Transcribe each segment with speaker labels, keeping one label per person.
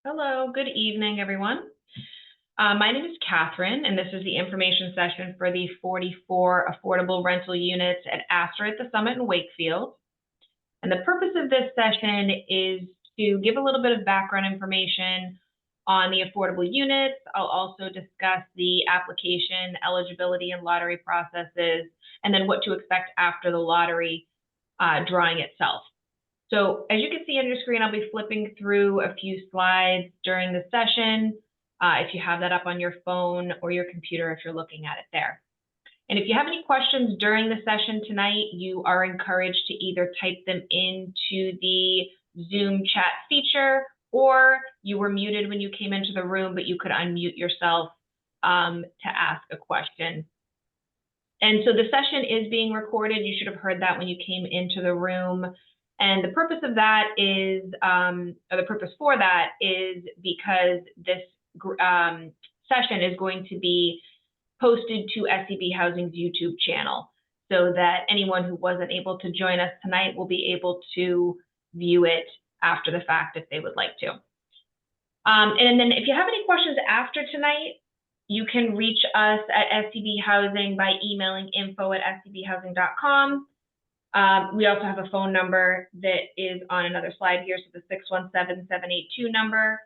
Speaker 1: Hello, good evening, everyone. My name is Catherine, and this is the information session for the 44 affordable rental units at Aster at the Summit in Wakefield. And the purpose of this session is to give a little bit of background information on the affordable units. I'll also discuss the application, eligibility, and lottery processes, and then what to expect after the lottery drawing itself. So as you can see on your screen, I'll be flipping through a few slides during the session, if you have that up on your phone or your computer if you're looking at it there. And if you have any questions during the session tonight, you are encouraged to either type them into the Zoom chat feature, or you were muted when you came into the room, but you could unmute yourself to ask a question. And so the session is being recorded. You should have heard that when you came into the room. And the purpose of that is, or the purpose for that is because this session is going to be posted to SCB Housing's YouTube channel, so that anyone who wasn't able to join us tonight will be able to view it after the fact if they would like to. And then if you have any questions after tonight, you can reach us at SCB Housing by emailing info@scbhousing.com. We also have a phone number that is on another slide here, so the 617-782 number.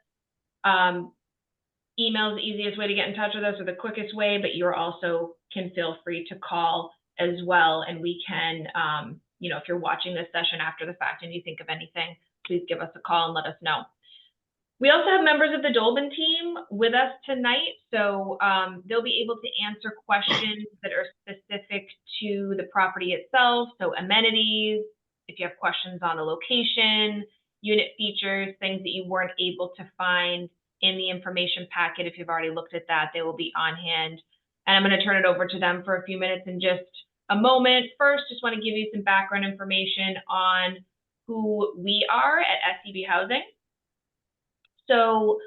Speaker 1: Email is the easiest way to get in touch with us, or the quickest way, but you also can feel free to call as well, and we can, if you're watching this session after the fact and you think of anything, please give us a call and let us know. We also have members of the Dolben team with us tonight, so they'll be able to answer questions that are specific to the property itself, so amenities, if you have questions on the location, unit features, things that you weren't able to find in the information packet. If you've already looked at that, they will be on hand. And I'm going to turn it over to them for a few minutes in just a moment. First, just want to give you some background information on who we are at SCB Housing. So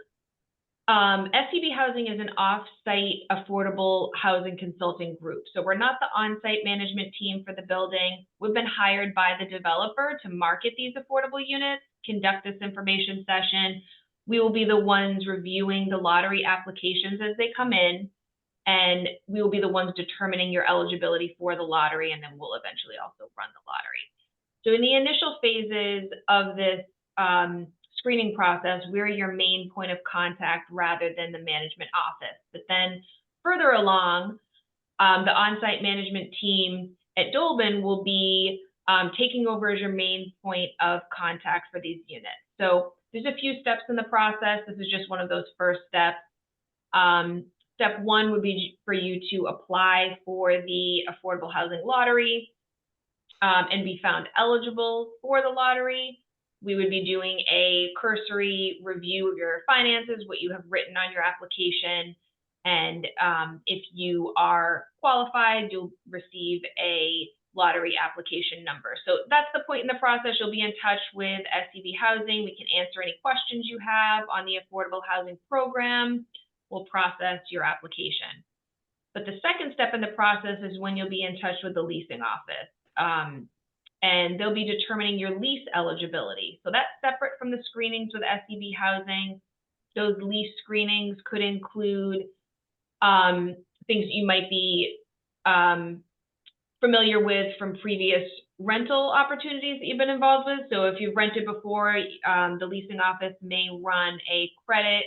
Speaker 1: SCB Housing is an off-site affordable housing consulting group. So we're not the on-site management team for the building. We've been hired by the developer to market these affordable units, conduct this information session. We will be the ones reviewing the lottery applications as they come in, and we will be the ones determining your eligibility for the lottery, and then we'll eventually also run the lottery. So in the initial phases of this screening process, we're your main point of contact rather than the management office. But then further along, the on-site management team at Dolben will be taking over as your main point of contact for these units. So there's a few steps in the process. This is just one of those first steps. Step one would be for you to apply for the affordable housing lottery and be found eligible for the lottery. We would be doing a cursory review of your finances, what you have written on your application, and if you are qualified, you'll receive a lottery application number. So that's the point in the process. You'll be in touch with SCB Housing. We can answer any questions you have on the affordable housing program. We'll process your application. But the second step in the process is when you'll be in touch with the leasing office. And they'll be determining your lease eligibility. So that's separate from the screenings with SCB Housing. Those lease screenings could include things that you might be familiar with from previous rental opportunities that you've been involved with. So if you've rented before, the leasing office may run a credit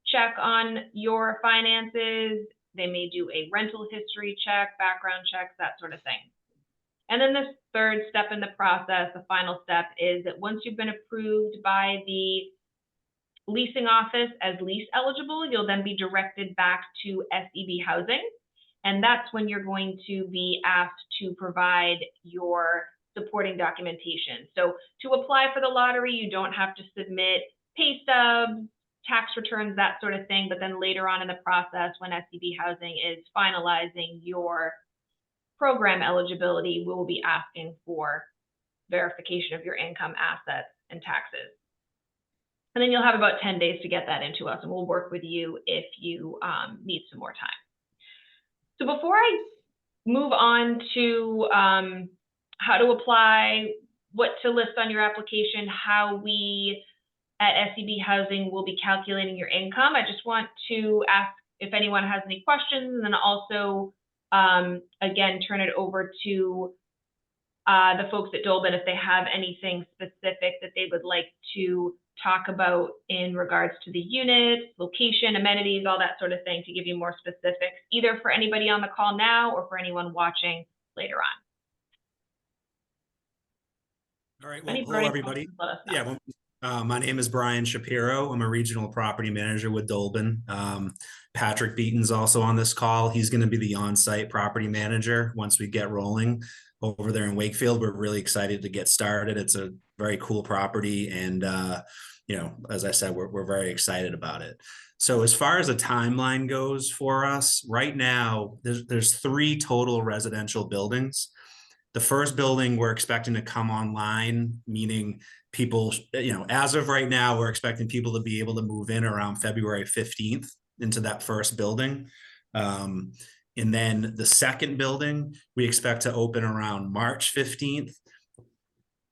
Speaker 1: check on your finances. They may do a rental history check, background checks, that sort of thing. And then the third step in the process, the final step, is that once you've been approved by the leasing office as lease eligible, you'll then be directed back to SCB Housing. And that's when you're going to be asked to provide your supporting documentation. So to apply for the lottery, you don't have to submit pay stubs, tax returns, that sort of thing. But then later on in the process, when SCB Housing is finalizing your program eligibility, we will be asking for verification of your income, assets, and taxes. And then you'll have about 10 days to get that into us, and we'll work with you if you need some more time. So before I move on to how to apply, what to list on your application, how we at SEB Housing will be calculating your income. I just want to ask if anyone has any questions, and then also, again, turn it over to the folks at Dolben if they have anything specific that they would like to talk about in regards to the unit, location, amenities, all that sort of thing, to give you more specifics, either for anybody on the call now or for anyone watching later on.
Speaker 2: All right. Well, hello, everybody. Yeah. My name is Brian Shapiro. I'm a regional property manager with Dolben. Patrick Beaton's also on this call. He's going to be the on-site property manager once we get rolling over there in Wakefield. We're really excited to get started. It's a very cool property. And, as I said, we're very excited about it. So as far as a timeline goes for us, right now, there's 3 total residential buildings. The first building we're expecting to come online, meaning people, as of right now, we're expecting people to be able to move in around February 15th into that first building. And then the second building, we expect to open around March 15th.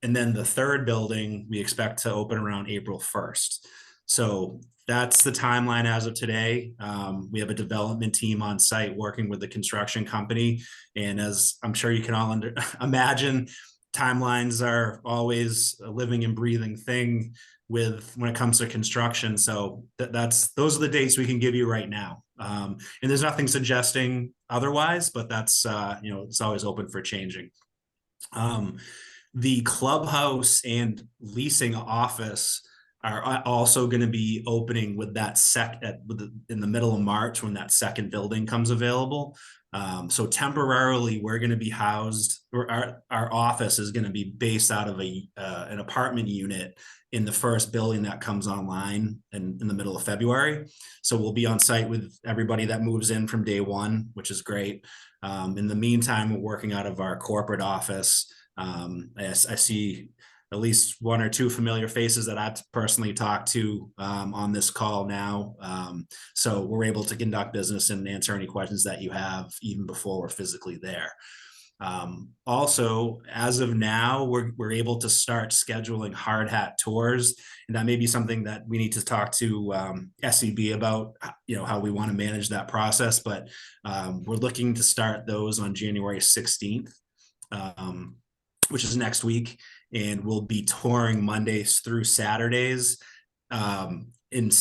Speaker 2: And then the third building, we expect to open around April 1st. So that's the timeline as of today. We have a development team on site working with the construction company. And as I'm sure you can all imagine, timelines are always a living and breathing thing when it comes to construction. So those are the dates we can give you right now. And there's nothing suggesting otherwise, but that's, it's always open for changing. The clubhouse and leasing office are also going to be opening with that in the middle of March when that second building comes available. So temporarily, we're going to be housed, or our office is going to be based out of an apartment unit in the first building that comes online in the middle of February. So we'll be on site with everybody that moves in from day one, which is great. In the meantime, we're working out of our corporate office. I see at least 1 or 2 familiar faces that I've personally talked to on this call now. So we're able to conduct business and answer any questions that you have even before we're physically there. Also, as of now, we're able to start scheduling hard hat tours, and that may be something that we need to talk to SEB about, how we want to manage that process. But we're looking to start those on January 16th. Which is next week, and we'll be touring Mondays through Saturdays in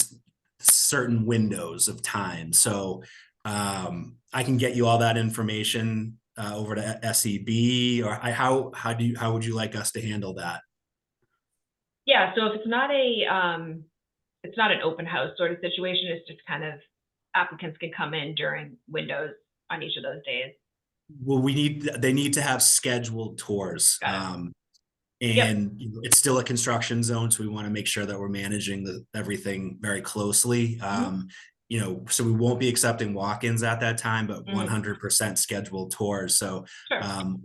Speaker 2: certain windows of time. So I can get you all that information over to SEB, or how would you like us to handle that?
Speaker 1: Yeah, so if it's not an open house sort of situation, it's just kind of applicants can come in during windows on each of those days.
Speaker 2: Well, they need to have scheduled tours. It's still a construction zone, so we want to make sure that we're managing everything very closely. So we won't be accepting walk-ins at that time, but 100% scheduled tours. So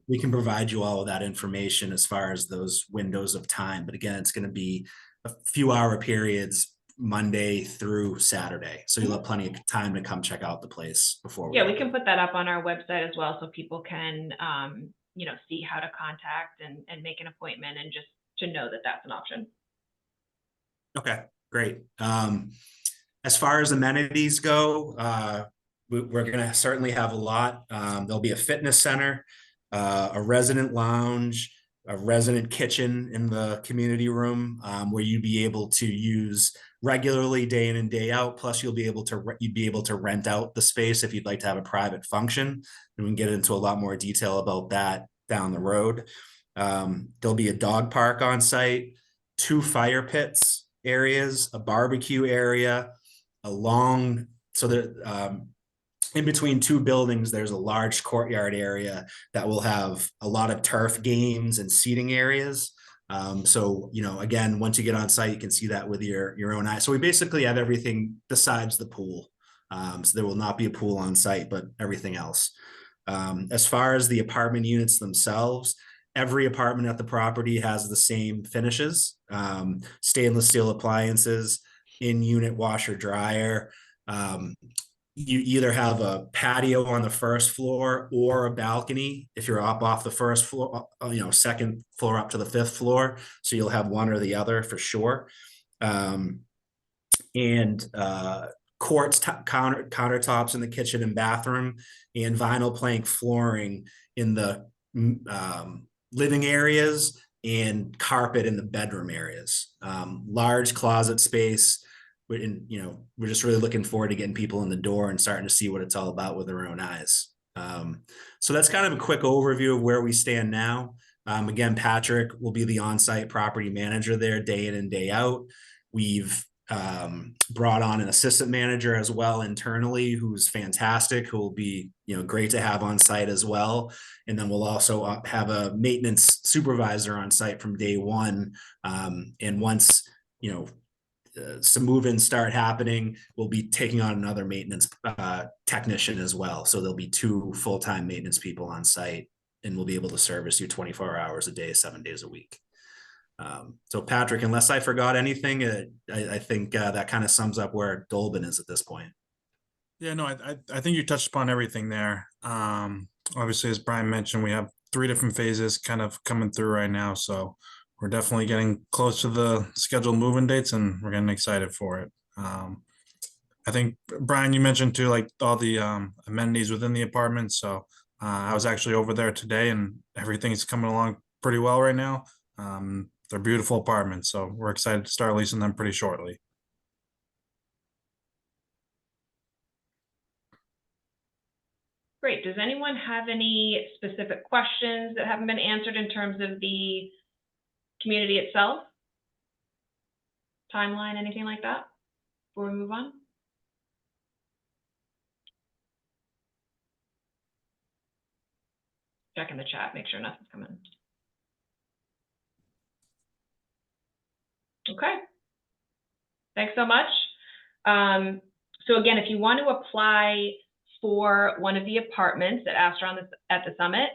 Speaker 2: we can provide you all of that information as far as those windows of time. But again, it's going to be a few hour periods, Monday through Saturday. So you'll have plenty of time to come check out the place before.
Speaker 1: We can put that up on our website as well, so people can, see how to contact and make an appointment, and just to know that that's an option.
Speaker 2: Okay, great. As far as amenities go, we're going to certainly have a lot. There'll be a fitness center, a resident lounge, a resident kitchen in the community room, where you'd be able to use regularly day in and day out. Plus, you'd be able to rent out the space if you'd like to have a private function. And we can get into a lot more detail about that down the road. There'll be a dog park on site, 2 fire pits areas, a barbecue area, in between 2 buildings, there's a large courtyard area that will have a lot of turf games and seating areas. Again, once you get on site, you can see that with your own eyes. So we basically have everything besides the pool. So there will not be a pool on site, but everything else. As far as the apartment units themselves, every apartment at the property has the same finishes, stainless steel appliances, in-unit washer dryer. You either have a patio on the first floor or a balcony if you're up off the first floor, second floor up to the 5th floor. So you'll have one or the other for sure. and quartz countertops in the kitchen and bathroom, and vinyl plank flooring in the living areas, and carpet in the bedroom areas. Large closet space. And, we're just really looking forward to getting people in the door and starting to see what it's all about with their own eyes. So that's kind of a quick overview of where we stand now. Again, Patrick will be the on-site property manager there day in and day out. We've brought on an assistant manager as well internally, who's fantastic, who will be, great to have on site as well. And then we'll also have a maintenance supervisor on site from day one. And once, some move-ins start happening, we'll be taking on another maintenance technician as well. So there'll be 2 full-time maintenance people on site, and we'll be able to service you 24 hours a day, 7 days a week. So Patrick, unless I forgot anything, I think that kind of sums up where Dolben is at this point.
Speaker 3: Yeah, no, I think you touched upon everything there. Obviously, as Brian mentioned, we have 3 different phases kind of coming through right now. So we're definitely getting close to the scheduled move-in dates, and we're getting excited for it. I think, Brian, you mentioned too, like all the amenities within the apartment. So I was actually over there today, and everything's coming along pretty well right now. They're beautiful apartments, so we're excited to start leasing them pretty shortly.
Speaker 1: Great. Does anyone have any specific questions that haven't been answered in terms of the community itself? Timeline, anything like that before we move on? Check in the chat, make sure nothing's coming. Okay. Thanks so much. So again, if you want to apply for one of the apartments at Aster at the Summit,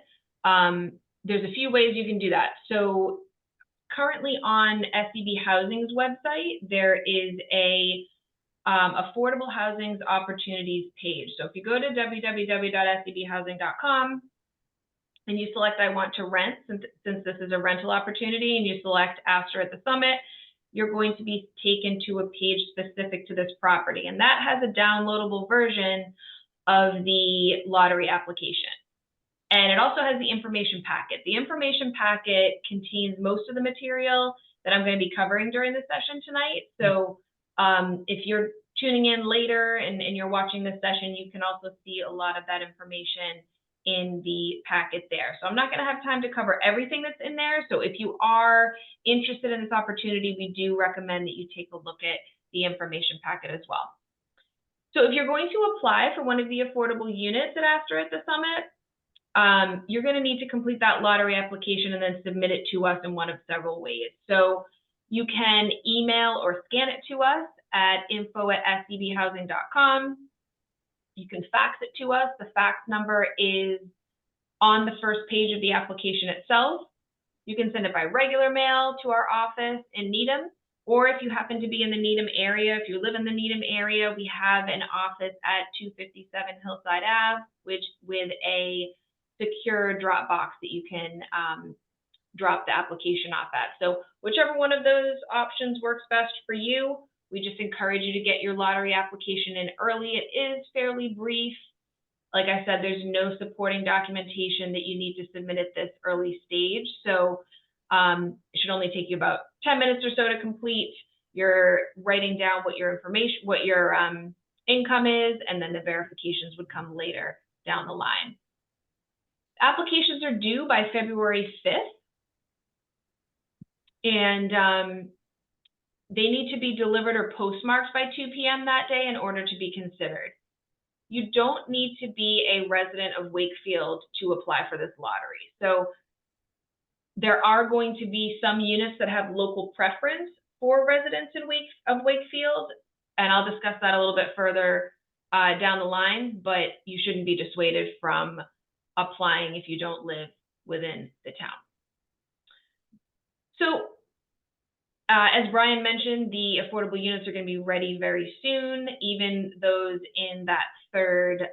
Speaker 1: there's a few ways you can do that. So currently on SCB Housing's website, there is a affordable housing's opportunities page. So if you go to www.scbhousing.com and you select I want to rent, since this is a rental opportunity, and you select Aster at the Summit, you're going to be taken to a page specific to this property. And that has a downloadable version of the lottery application. And it also has the information packet. The information packet contains most of the material that I'm going to be covering during the session tonight. So if you're tuning in later and you're watching this session, you can also see a lot of that information in the packet there. So I'm not going to have time to cover everything that's in there. So if you are interested in this opportunity, we do recommend that you take a look at the information packet as well. So if you're going to apply for one of the affordable units at Aster at the Summit, you're going to need to complete that lottery application and then submit it to us in one of several ways. So you can email or scan it to us at info@scbhousing.com. You can fax it to us. The fax number is on the first page of the application itself. You can send it by regular mail to our office in Needham, or if you happen to be in the Needham area, if you live in the Needham area, we have an office at 257 Hillside Ave, with a secure drop box that you can drop the application off at. So whichever one of those options works best for you, we just encourage you to get your lottery application in early. It is fairly brief. Like I said, there's no supporting documentation that you need to submit at this early stage. So it should only take you about 10 minutes or so to complete. You're writing down what your information, what your income is, and then the verifications would come later down the line. Applications are due by February 5th. And they need to be delivered or postmarked by 2 p.m. that day in order to be considered. You don't need to be a resident of Wakefield to apply for this lottery. So there are going to be some units that have local preference for residents of Wakefield, and I'll discuss that a little bit further down the line, but you shouldn't be dissuaded from applying if you don't live within the town. So as Brian mentioned, the affordable units are going to be ready very soon. Even those in that third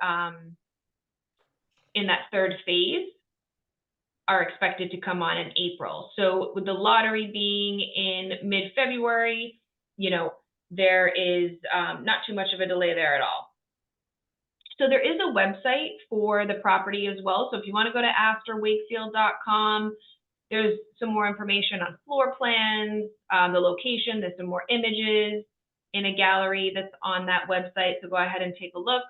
Speaker 1: phase are expected to come on in April. So with the lottery being in mid-February, you know, there is not too much of a delay there at all. So there is a website for the property as well. So if you want to go to asterwakefield.com, there's some more information on floor plans, the location. There's some more images in a gallery that's on that website. So go ahead and take a look.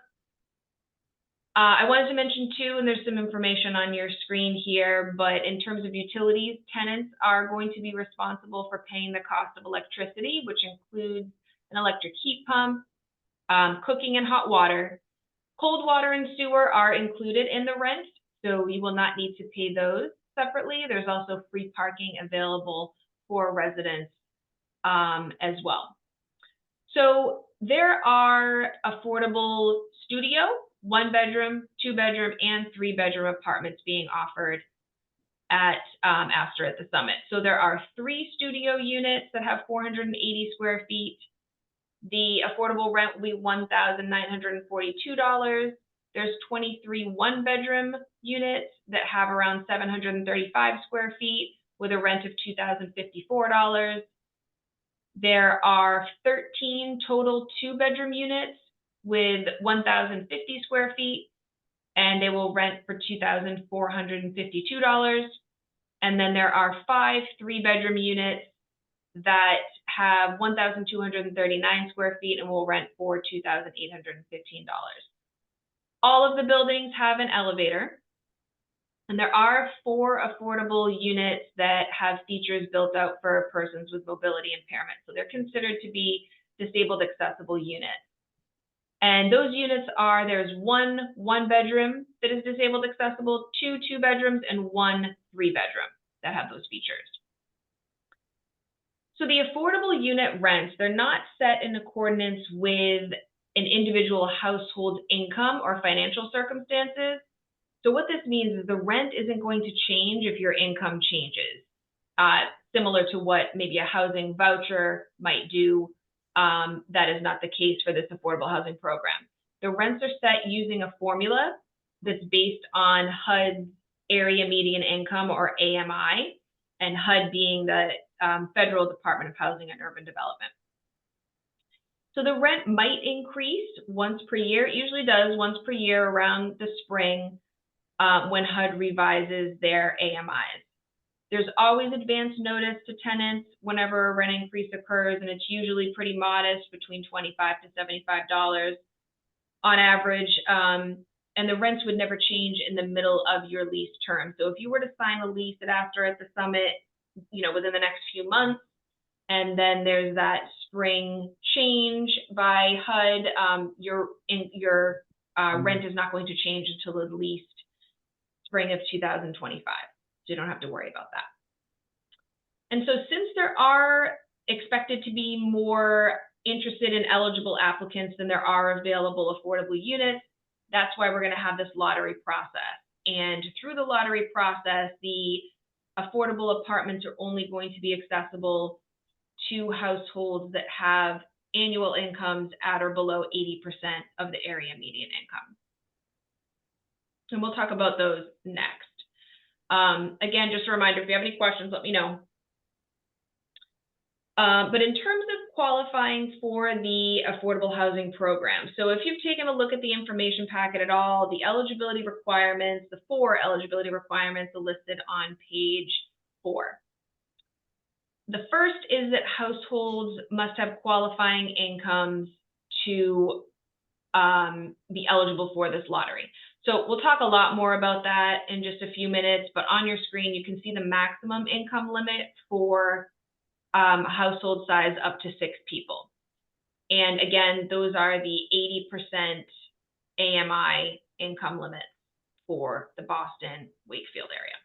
Speaker 1: I wanted to mention too, and there's some information on your screen here, but in terms of utilities, tenants are going to be responsible for paying the cost of electricity, which includes an electric heat pump, cooking and hot water. Cold water and sewer are included in the rent, so you will not need to pay those separately. There's also free parking available for residents as well. So there are affordable studio, 1-bedroom, 2-bedroom, and 3-bedroom apartments being offered at Aster at the Summit. So there are 3 studio units that have 480 square feet. The affordable rent will be $1,942. There's 23 1-bedroom units that have around 735 square feet with a rent of $2,054. There are 13 total 2-bedroom units with 1,050 square feet, and they will rent for $2,452. And then there are 5 3-bedroom units that have 1,239 square feet and will rent for $2,815. All of the buildings have an elevator, and there are 4 affordable units that have features built out for persons with mobility impairment. So they're considered to be disabled accessible units. And those units are, there's 1 1-bedroom that is disabled accessible, 2 2-bedrooms, and 1 3-bedroom that have those features. So the affordable unit rents, they're not set in accordance with an individual household's income or financial circumstances. So what this means is the rent isn't going to change if your income changes, similar to what maybe a housing voucher might do. That is not the case for this affordable housing program. The rents are set using a formula that's based on HUD's area median income, or AMI, and HUD being the Federal Department of Housing and Urban Development. So the rent might increase once per year. It usually does once per year around the spring when HUD revises their AMIs. There's always advance notice to tenants whenever a rent increase occurs, and it's usually pretty modest, between $25 to $75 on average. And the rents would never change in the middle of your lease term. So if you were to sign a lease at Aster at the Summit, within the next few months, and then there's that spring change by HUD, your rent is not going to change until at least spring of 2025. So you don't have to worry about that. And so since there are expected to be more interested and eligible applicants than there are available affordable units, that's why we're going to have this lottery process. And through the lottery process, the affordable apartments are only going to be accessible to households that have annual incomes at or below 80% of the area median income. And we'll talk about those next. Again, just a reminder, if you have any questions, let me know. But in terms of qualifying for the affordable housing program, so if you've taken a look at the information packet at all, the eligibility requirements, the 4 eligibility requirements are listed on page 4. The first is that households must have qualifying incomes to be eligible for this lottery. So we'll talk a lot more about that in just a few minutes, but on your screen, you can see the maximum income limit for household size up to 6 people. And again, those are the 80% AMI income limits for the Boston, Wakefield area.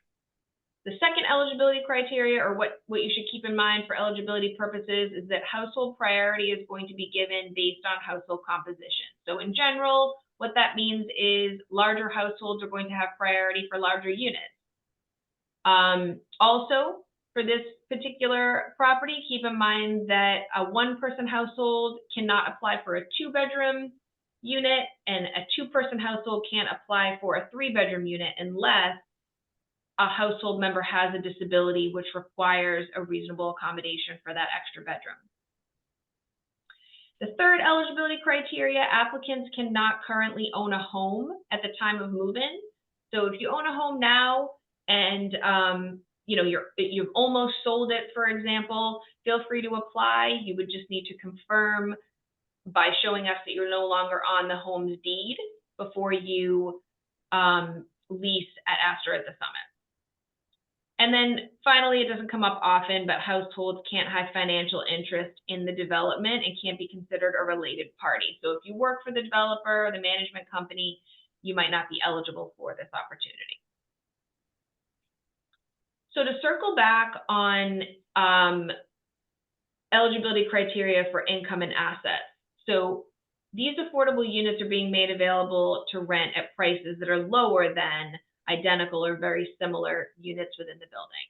Speaker 1: The second eligibility criteria, or what you should keep in mind for eligibility purposes, is that household priority is going to be given based on household composition. So in general, what that means is larger households are going to have priority for larger units. Also, for this particular property, keep in mind that a 1-person household cannot apply for a 2-bedroom unit, and a 2-person household can't apply for a 3-bedroom unit unless a household member has a disability which requires a reasonable accommodation for that extra bedroom. The third eligibility criteria, applicants cannot currently own a home at the time of move-in. So if you own a home now and you've almost sold it, for example, feel free to apply. You would just need to confirm by showing us that you're no longer on the home's deed before you lease at Aster at the Summit. And then finally, it doesn't come up often, but households can't have financial interest in the development and can't be considered a related party. So if you work for the developer or the management company, you might not be eligible for this opportunity. So to circle back on eligibility criteria for income and assets. So these affordable units are being made available to rent at prices that are lower than identical or very similar units within the building.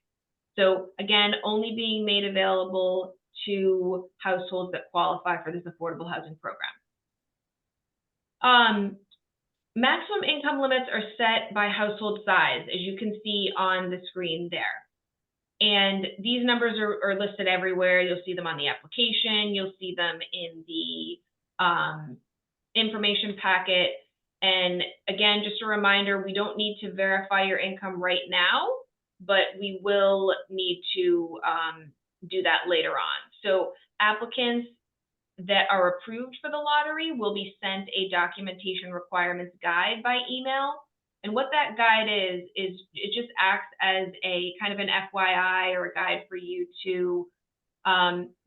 Speaker 1: So again, only being made available to households that qualify for this affordable housing program. Maximum income limits are set by household size, as you can see on the screen there. And these numbers are listed everywhere. You'll see them on the application. You'll see them in the information packet. And again, just a reminder, we don't need to verify your income right now, but we will need to do that later on. So applicants that are approved for the lottery will be sent a documentation requirements guide by email. And what that guide is it just acts as a kind of an FYI or a guide for you to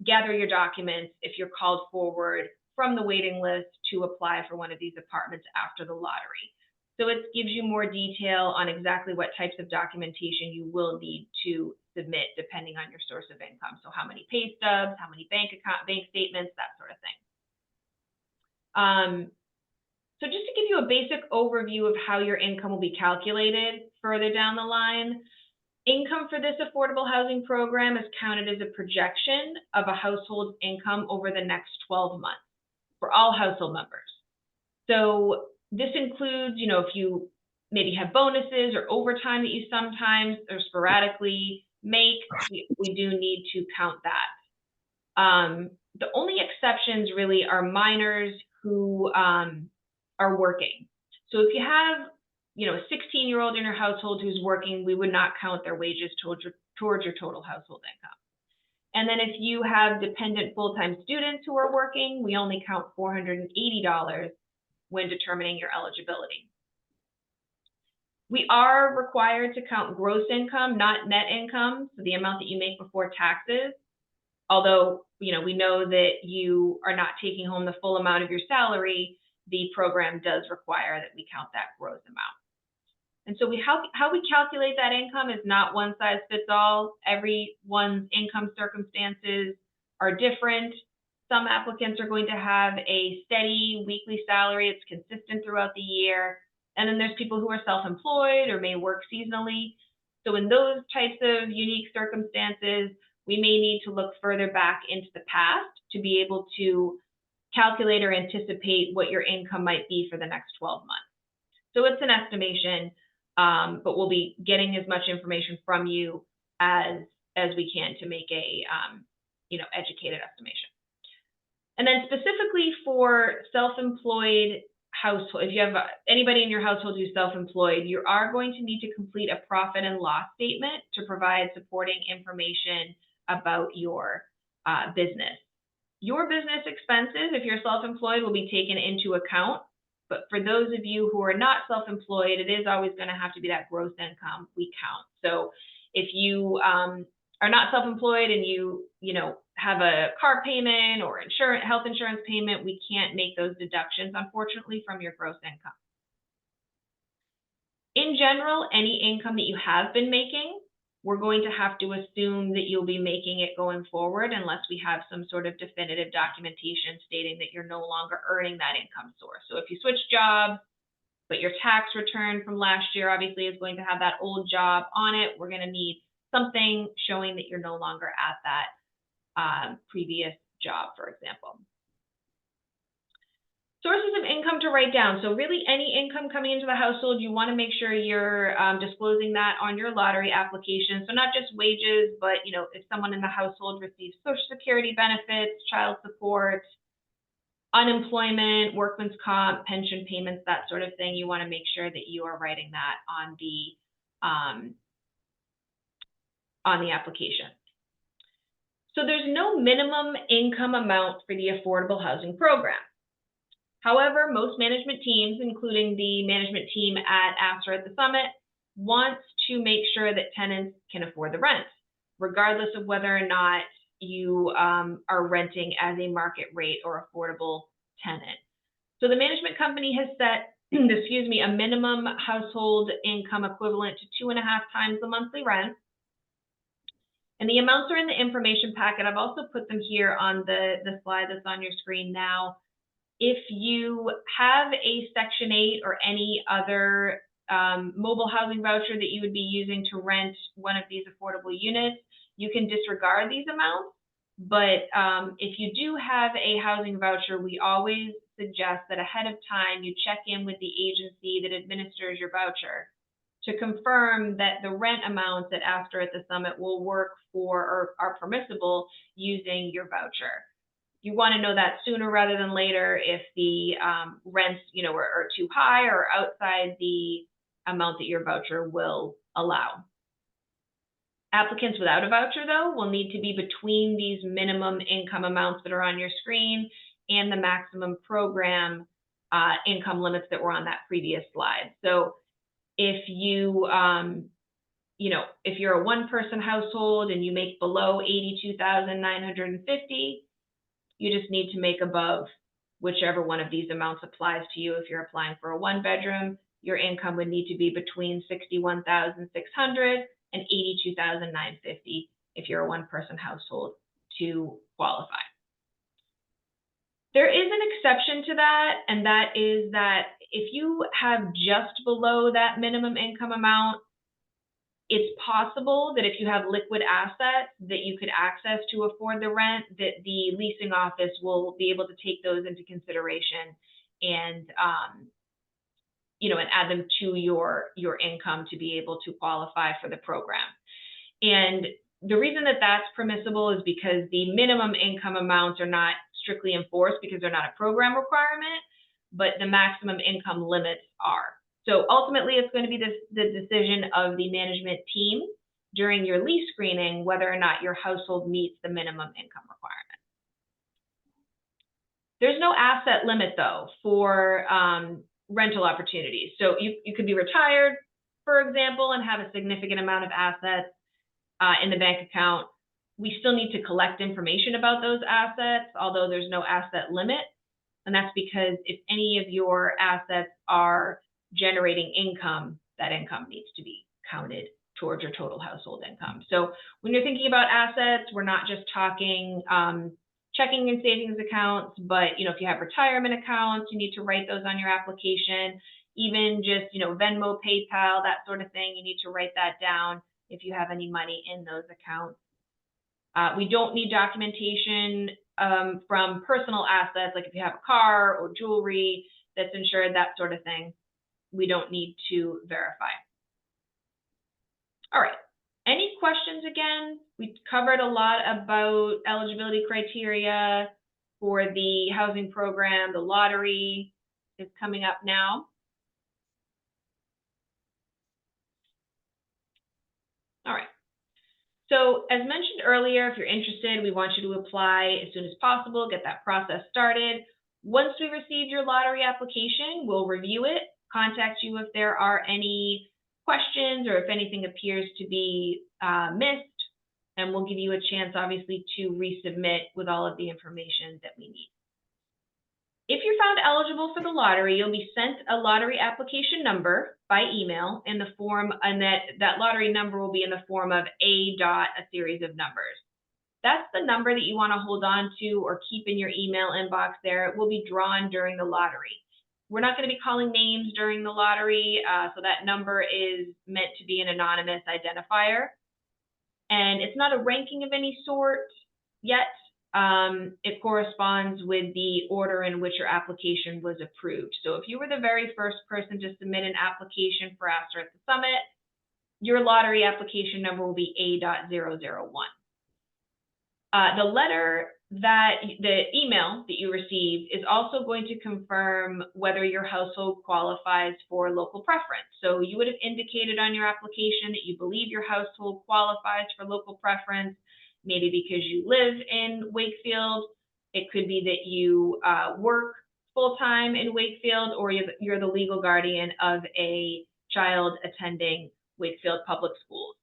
Speaker 1: gather your documents if you're called forward from the waiting list to apply for one of these apartments after the lottery. So it gives you more detail on exactly what types of documentation you will need to submit depending on your source of income. So how many pay stubs, how many bank statements, that sort of thing. So just to give you a basic overview of how your income will be calculated further down the line, income for this affordable housing program is counted as a projection of a household's income over the next 12 months for all household members. So this includes, if you maybe have bonuses or overtime that you sometimes or sporadically make, we do need to count that. The only exceptions really are minors who are working. So if you have, a 16-year-old in your household who's working, we would not count their wages towards your total household income. And then if you have dependent full-time students who are working, we only count $480 when determining your eligibility. We are required to count gross income, not net income, so the amount that you make before taxes. Although, we know that you are not taking home the full amount of your salary, the program does require that we count that gross amount. And so how we calculate that income is not one size fits all. Everyone's income circumstances are different. Some applicants are going to have a steady weekly salary. It's consistent throughout the year. And then there's people who are self-employed or may work seasonally. So in those types of unique circumstances, we may need to look further back into the past to be able to calculate or anticipate what your income might be for the next 12 months. So it's an estimation, but we'll be getting as much information from you as we can to make a educated estimation. And then specifically for self-employed household, if you have anybody in your household who's self-employed, you are going to need to complete a profit and loss statement to provide supporting information about your business. Your business expenses, if you're self-employed, will be taken into account. But for those of you who are not self-employed, it is always going to have to be that gross income we count. So if you are not self-employed and you have a car payment or health insurance payment, we can't make those deductions, unfortunately, from your gross income. In general, any income that you have been making, we're going to have to assume that you'll be making it going forward unless we have some sort of definitive documentation stating that you're no longer earning that income source. So if you switch jobs, but your tax return from last year obviously is going to have that old job on it, we're going to need something showing that you're no longer at that previous job, for example. Sources of income to write down. So really any income coming into the household, you want to make sure you're disclosing that on your lottery application. So not just wages, but if someone in the household receives Social Security benefits, child support, unemployment, workman's comp, pension payments, that sort of thing, you want to make sure that you are writing that on the application. So there's no minimum income amount for the affordable housing program. However, most management teams, including the management team at Aster at the Summit, wants to make sure that tenants can afford the rent, regardless of whether or not you are renting as a market rate or affordable tenant. So the management company has set, a minimum household income equivalent to 2.5 times the monthly rent. And the amounts are in the information packet. I've also put them here on the slide that's on your screen now. If you have a Section 8 or any other mobile housing voucher that you would be using to rent one of these affordable units, you can disregard these amounts. But if you do have a housing voucher, we always suggest that ahead of time you check in with the agency that administers your voucher to confirm that the rent amounts at Aster at the Summit will work for or are permissible using your voucher. You want to know that sooner rather than later if the rents, are too high or outside the amount that your voucher will allow. Applicants without a voucher, though, will need to be between these minimum income amounts that are on your screen and the maximum program income limits that were on that previous slide. So if you, if you're a one-person household and you make below $82,950, you just need to make above whichever one of these amounts applies to you. If you're applying for a one-bedroom, your income would need to be between $61,600 and $82,950 if you're a one-person household to qualify. There is an exception to that, and that is that if you have just below that minimum income amount, it's possible that if you have liquid assets that you could access to afford the rent, that the leasing office will be able to take those into consideration and and add them to your income to be able to qualify for the program. And the reason that that's permissible is because the minimum income amounts are not strictly enforced because they're not a program requirement, but the maximum income limits are. So ultimately, it's going to be the decision of the management team during your lease screening whether or not your household meets the minimum income requirement. There's no asset limit, though, for rental opportunities. So you could be retired, for example, and have a significant amount of assets in the bank account. We still need to collect information about those assets, although there's no asset limit. And that's because if any of your assets are generating income, that income needs to be counted towards your total household income. So when you're thinking about assets, we're not just talking checking and savings accounts, but if you have retirement accounts, you need to write those on your application. Even just Venmo, PayPal, that sort of thing, you need to write that down if you have any money in those accounts. We don't need documentation from personal assets, like if you have a car or jewelry that's insured, that sort of thing. We don't need to verify. All right. Any questions again? We covered a lot about eligibility criteria for the housing program. The lottery is coming up now. All right. So as mentioned earlier, if you're interested, we want you to apply as soon as possible, get that process started. Once we receive your lottery application, we'll review it, contact you if there are any questions or if anything appears to be missed, and we'll give you a chance, obviously, to resubmit with all of the information that we need. If you're found eligible for the lottery, you'll be sent a lottery application number by email in the form, and that lottery number will be in the form of a series of numbers. That's the number that you want to hold on to or keep in your email inbox there. It will be drawn during the lottery. We're not going to be calling names during the lottery, so that number is meant to be an anonymous identifier. And it's not a ranking of any sort yet. It corresponds with the order in which your application was approved. So if you were the very first person to submit an application for Aster at the Summit, your lottery application number will be A.001. The email that you received is also going to confirm whether your household qualifies for local preference. So you would have indicated on your application that you believe your household qualifies for local preference, maybe because you live in Wakefield. It could be that you work full-time in Wakefield, or you're the legal guardian of a child attending Wakefield Public Schools.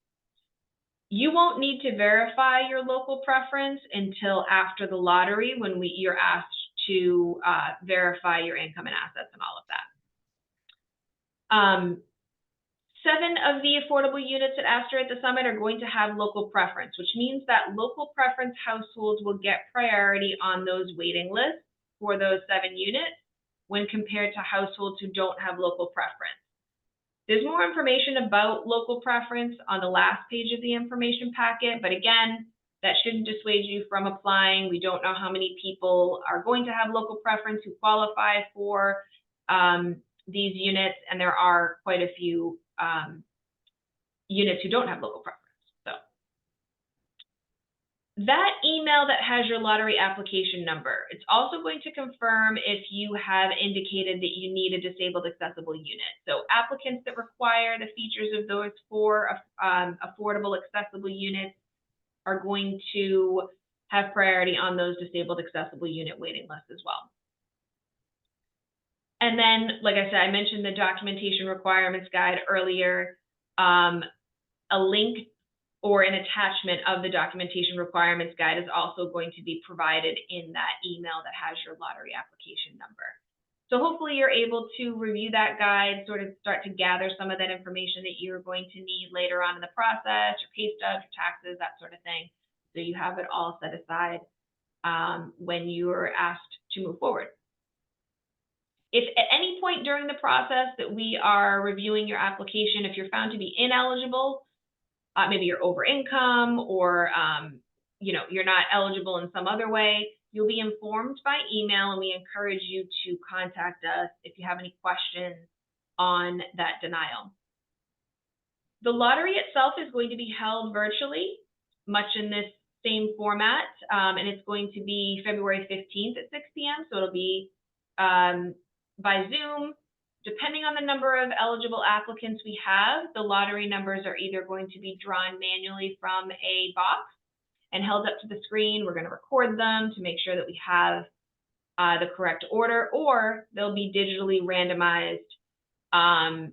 Speaker 1: You won't need to verify your local preference until after the lottery, when you're asked to verify your income and assets and all of that. 7 of the affordable units at Aster at the Summit are going to have local preference, which means that local preference households will get priority on those waiting lists for those 7 units when compared to households who don't have local preference. There's more information about local preference on the last page of the information packet, but again, that shouldn't dissuade you from applying. We don't know how many people are going to have local preference who qualify for these units, and there are quite a few units who don't have local preference. So that email that has your lottery application number, it's also going to confirm if you have indicated that you need a disabled accessible unit. So applicants that require the features of those 4 affordable accessible units are going to have priority on those disabled accessible unit waiting lists as well. And then, like I said, I mentioned the documentation requirements guide earlier. A link or an attachment of the documentation requirements guide is also going to be provided in that email that has your lottery application number. So hopefully you're able to review that guide, sort of start to gather some of that information that you're going to need later on in the process, your pay stubs, your taxes, that sort of thing. So you have it all set aside when you're asked to move forward. If at any point during the process that we are reviewing your application, if you're found to be ineligible, maybe you're over income, or you're not eligible in some other way, you'll be informed by email, and we encourage you to contact us if you have any questions on that denial. The lottery itself is going to be held virtually, much in this same format, and it's going to be February 15th at 6 p.m. So it'll be by Zoom. Depending on the number of eligible applicants we have, the lottery numbers are either going to be drawn manually from a box and held up to the screen. We're going to record them to make sure that we have the correct order, or they'll be digitally randomized, and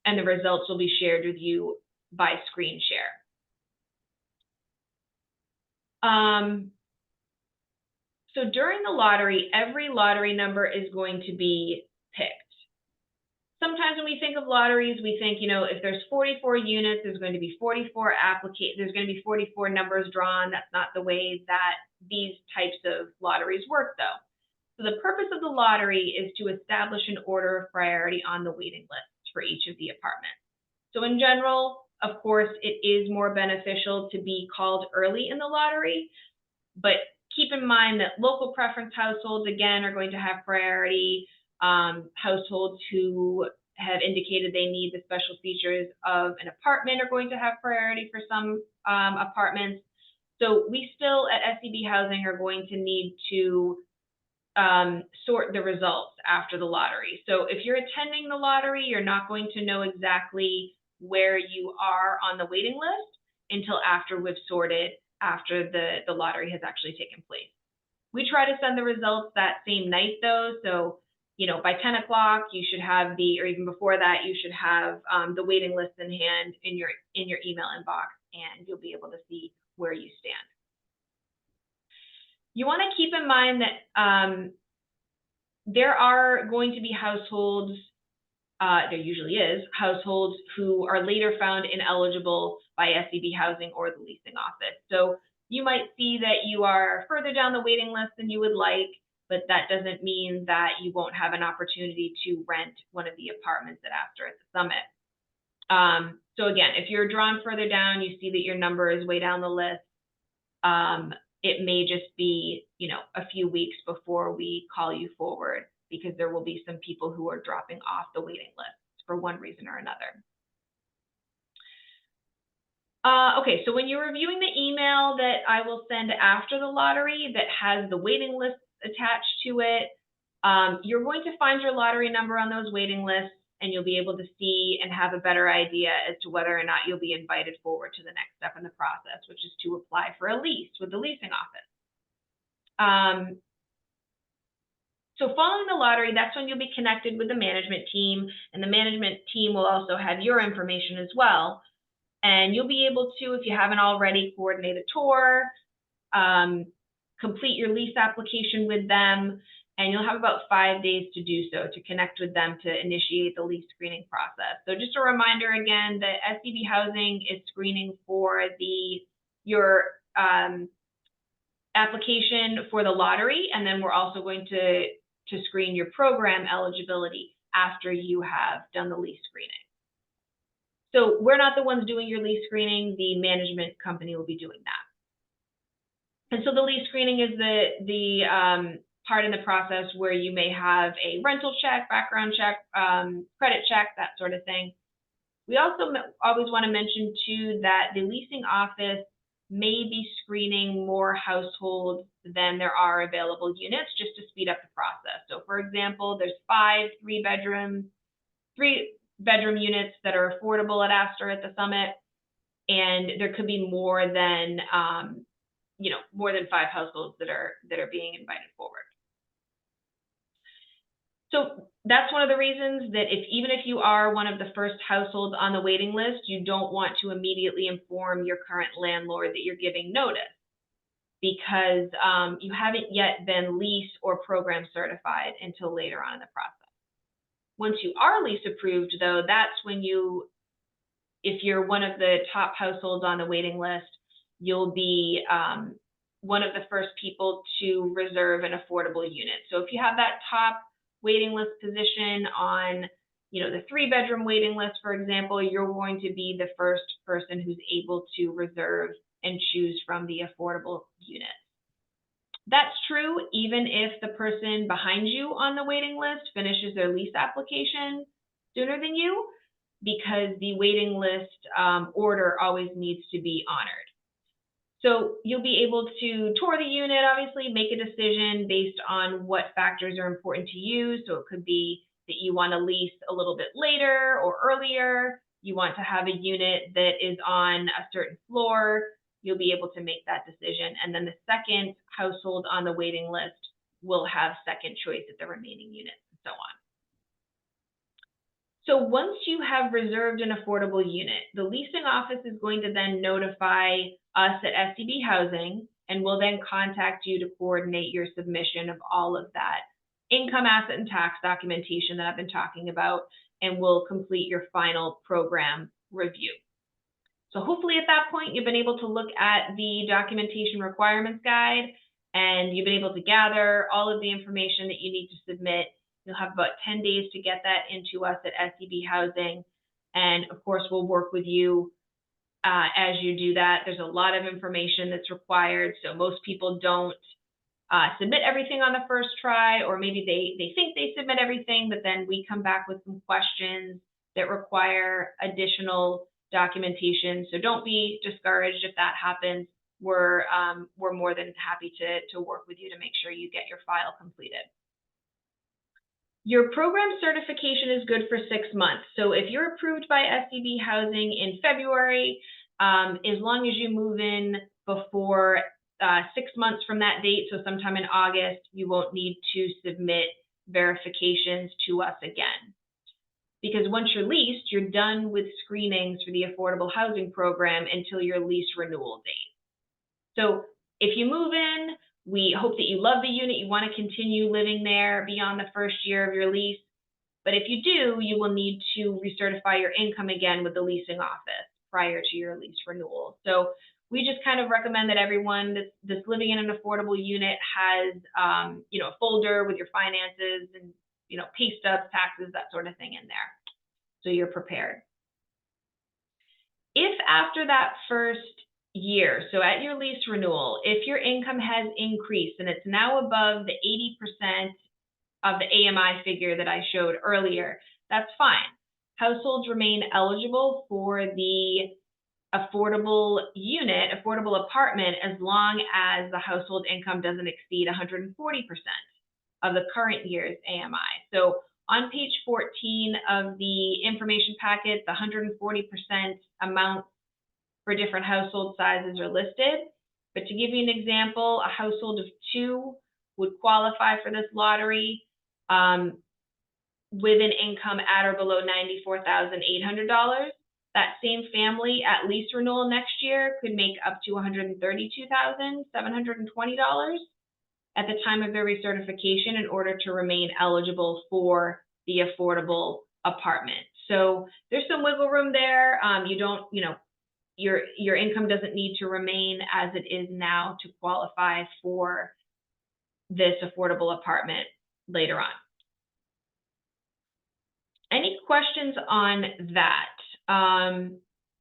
Speaker 1: the results will be shared with you by screen share. So during the lottery, every lottery number is going to be picked. Sometimes when we think of lotteries, we think, if there's 44 units, there's going to be 44 there's going to be 44 numbers drawn. That's not the way that these types of lotteries work, though. So the purpose of the lottery is to establish an order of priority on the waiting list for each of the apartments. So in general, of course, it is more beneficial to be called early in the lottery, but keep in mind that local preference households, again, are going to have priority. Households who have indicated they need the special features of an apartment are going to have priority for some apartments. So we still at SEB Housing are going to need to sort the results after the lottery. So if you're attending the lottery, you're not going to know exactly where you are on the waiting list until after we've sorted, after the lottery has actually taken place. We try to send the results that same night, though. So by 10 o'clock, you should have or even before that, you should have the waiting list in hand in your email inbox, and you'll be able to see where you stand. You want to keep in mind that there are going to be households, there usually is, households who are later found ineligible by SEB Housing or the leasing office. So you might see that you are further down the waiting list than you would like, but that doesn't mean that you won't have an opportunity to rent one of the apartments at Aster at the Summit. So again, if you're drawn further down, you see that your number is way down the list, it may just be, a few weeks before we call you forward, because there will be some people who are dropping off the waiting list for one reason or another. Okay, so when you're reviewing the email that I will send after the lottery that has the waiting lists attached to it, you're going to find your lottery number on those waiting lists, and you'll be able to see and have a better idea as to whether or not you'll be invited forward to the next step in the process, which is to apply for a lease with the leasing office. So following the lottery, that's when you'll be connected with the management team, and the management team will also have your information as well. And you'll be able to, if you haven't already, coordinate a tour, complete your lease application with them, and you'll have about 5 days to do so, to connect with them to initiate the lease screening process. So just a reminder again that SCB Housing is screening for your application for the lottery, and then we're also going to screen your program eligibility after you have done the lease screening. So we're not the ones doing your lease screening, the management company will be doing that. And so the lease screening is the part in the process where you may have a rental check, background check, credit check, that sort of thing. We also always want to mention too that the leasing office may be screening more households than there are available units, just to speed up the process. So for example, there's 5 three-bedroom units that are affordable at Aster at the Summit, and there could be more than more than 5 households that are being invited forward. So that's one of the reasons that even if you are one of the first households on the waiting list, you don't want to immediately inform your current landlord that you're giving notice, because you haven't yet been lease or program certified until later on in the process. Once you are lease approved, though, that's when if you're one of the top households on the waiting list, you'll be one of the first people to reserve an affordable unit. So if you have that top waiting list position on, the 3-bedroom waiting list, for example, you're going to be the first person who's able to reserve and choose from the affordable unit. That's true even if the person behind you on the waiting list finishes their lease application sooner than you, because the waiting list order always needs to be honored. So you'll be able to tour the unit, obviously, make a decision based on what factors are important to you. So it could be that you want to lease a little bit later or earlier. You want to have a unit that is on a certain floor. You'll be able to make that decision. And then the second household on the waiting list will have second choice at the remaining units, and so on. So once you have reserved an affordable unit, the leasing office is going to then notify us at SCB Housing, and will then contact you to coordinate your submission of all of that income, asset, and tax documentation that I've been talking about, and will complete your final program review. So hopefully at that point, you've been able to look at the documentation requirements guide, and you've been able to gather all of the information that you need to submit. You'll have about 10 days to get that into us at SCB Housing. And of course, we'll work with you as you do that. There's a lot of information that's required. So most people don't submit everything on the first try, or maybe they think they submit everything, but then we come back with some questions that require additional documentation. So don't be discouraged if that happens. We're more than happy to work with you to make sure you get your file completed. Your program certification is good for 6 months. So if you're approved by SCB Housing in February, as long as you move in before 6 months from that date, so sometime in August, you won't need to submit verifications to us again. Because once you're leased, you're done with screenings for the affordable housing program until your lease renewal date. So if you move in, we hope that you love the unit, you want to continue living there beyond the first year of your lease. But if you do, you will need to recertify your income again with the leasing office prior to your lease renewal. So we just kind of recommend that everyone that's living in an affordable unit has a folder with your finances and pay stubs, taxes, that sort of thing in there, so you're prepared. If after that first year, so at your lease renewal, if your income has increased and it's now above the 80% of the AMI figure that I showed earlier, that's fine. Households remain eligible for the affordable unit, affordable apartment, as long as the household income doesn't exceed 140% of the current year's AMI. So on page 14 of the information packet, the 140% amounts for different household sizes are listed. But to give you an example, a household of 2 would qualify for this lottery with an income at or below $94,800. That same family at lease renewal next year could make up to $132,720 at the time of their recertification in order to remain eligible for the affordable apartment. So there's some wiggle room there. You don't, your income doesn't need to remain as it is now to qualify for this affordable apartment later on. Any questions on that?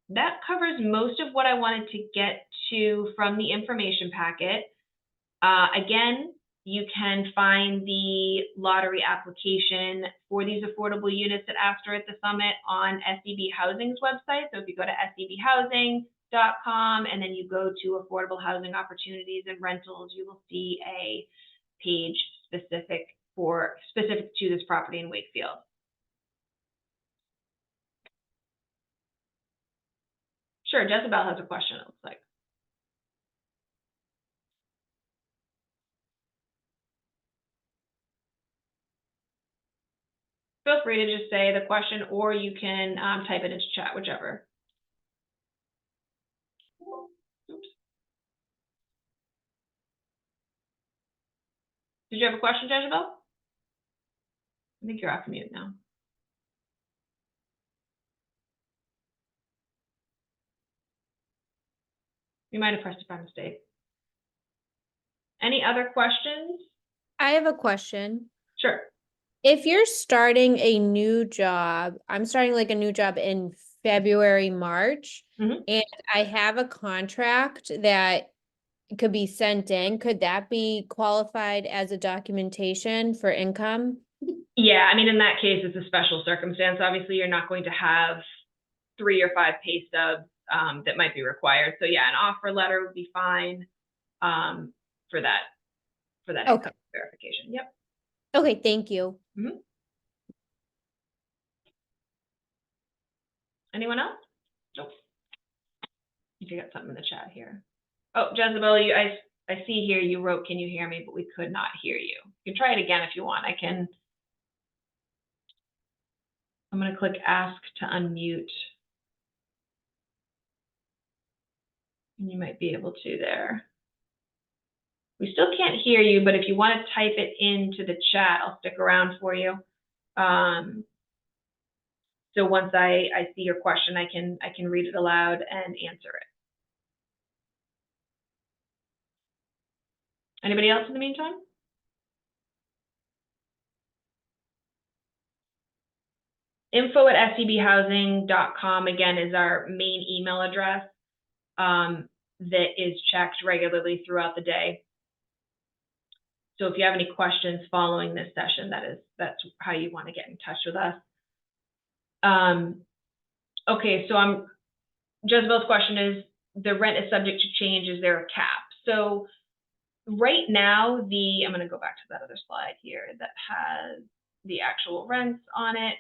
Speaker 1: That covers most of what I wanted to get to from the information packet. Again, you can find the lottery application for these affordable units at Aster at the Summit on SEB Housing's website. So if you go to sebhousing.com and then you go to affordable housing opportunities and rentals, you will see a page specific to this property in Wakefield. Sure, Jezebel has a question, it looks like. Feel free to just say the question, or you can type it into chat, whichever. Oops. Did you have a question, Jezebel? I think you're off mute now. You might have pressed it by mistake. Any other questions?
Speaker 4: I have a question.
Speaker 1: Sure.
Speaker 4: If you're starting a new job, I'm starting like a new job in February, March, and I have a contract that could be sent in, could that be qualified as a documentation for income?
Speaker 1: Yeah, I mean, in that case, it's a special circumstance. Obviously, you're not going to have 3 or 5 pay stubs that might be required. So yeah, an offer letter would be fine for that
Speaker 4: Okay.
Speaker 1: verification. Yep.
Speaker 4: Okay, thank you.
Speaker 1: Anyone else? Nope. You got something in the chat here. Oh, Jezebel, I see here you wrote, "Can you hear me?" But we could not hear you. You can try it again if you want. I'm going to click ask to unmute. And you might be able to there. We still can't hear you, but if you want to type it into the chat, I'll stick around for you. So once I see your question, I can read it aloud and answer it. Anybody else in the meantime? info@sebhousing.com again is our main email address that is checked regularly throughout the day. So if you have any questions following this session, that's how you want to get in touch with us. Okay, so Jezebel's question is, the rent is subject to change. Is there a cap? So right now, I'm going to go back to that other slide here that has the actual rents on it.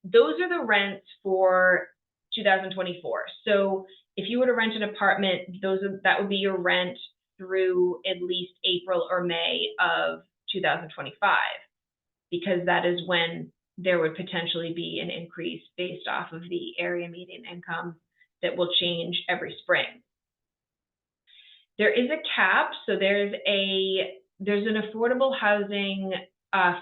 Speaker 1: Those are the rents for 2024. So if you were to rent an apartment, that would be your rent through at least April or May of 2025, because that is when there would potentially be an increase based off of the area median income that will change every spring. There is a cap, so there's an affordable housing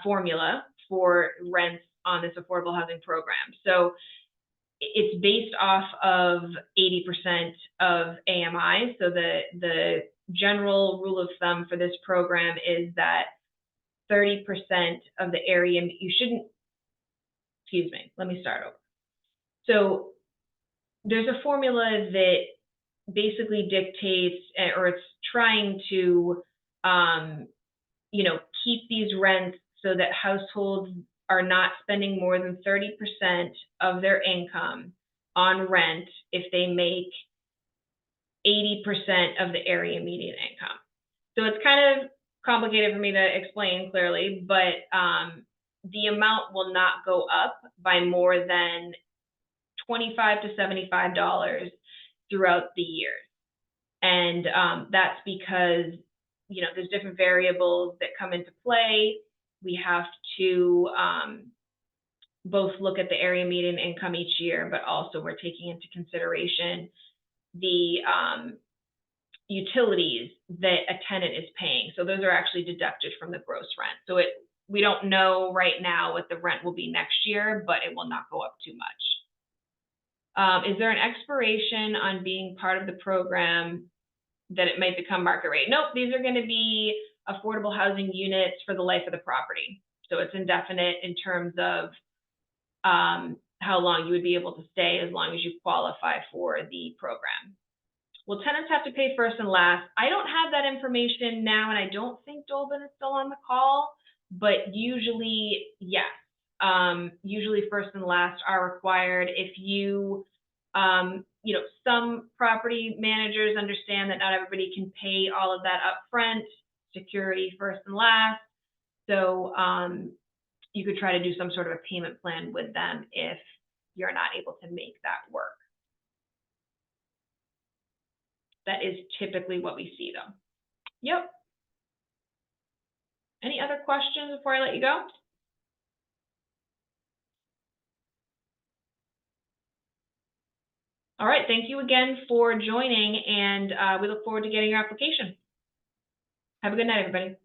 Speaker 1: formula for rents on this affordable housing program. So it's based off of 80% of AMI. So the general rule of thumb for this program is that 30% of the area, excuse me, let me start over. So there's a formula that basically dictates, or it's trying to, keep these rents so that households are not spending more than 30% of their income on rent if they make 80% of the area median income. So it's kind of complicated for me to explain clearly, but the amount will not go up by more than $25 to $75 throughout the years. And that's because, you know, there's different variables that come into play. We have to both look at the area median income each year, but also we're taking into consideration the utilities that a tenant is paying. So those are actually deducted from the gross rent. So we don't know right now what the rent will be next year, but it will not go up too much. Is there an expiration on being part of the program that it might become market rate? Nope, these are going to be affordable housing units for the life of the property. So it's indefinite in terms of how long you would be able to stay as long as you qualify for the program. Will tenants have to pay first and last? I don't have that information now, and I don't think Dolben is still on the call, but usually, yes. Usually first and last are required. If you, you know, some property managers understand that not everybody can pay all of that upfront, security first and last. So you could try to do some sort of a payment plan with them if you're not able to make that work. That is typically what we see, though. Yep. Any other questions before I let you go? All right, thank you again for joining, and we look forward to getting your application. Have a good night, everybody.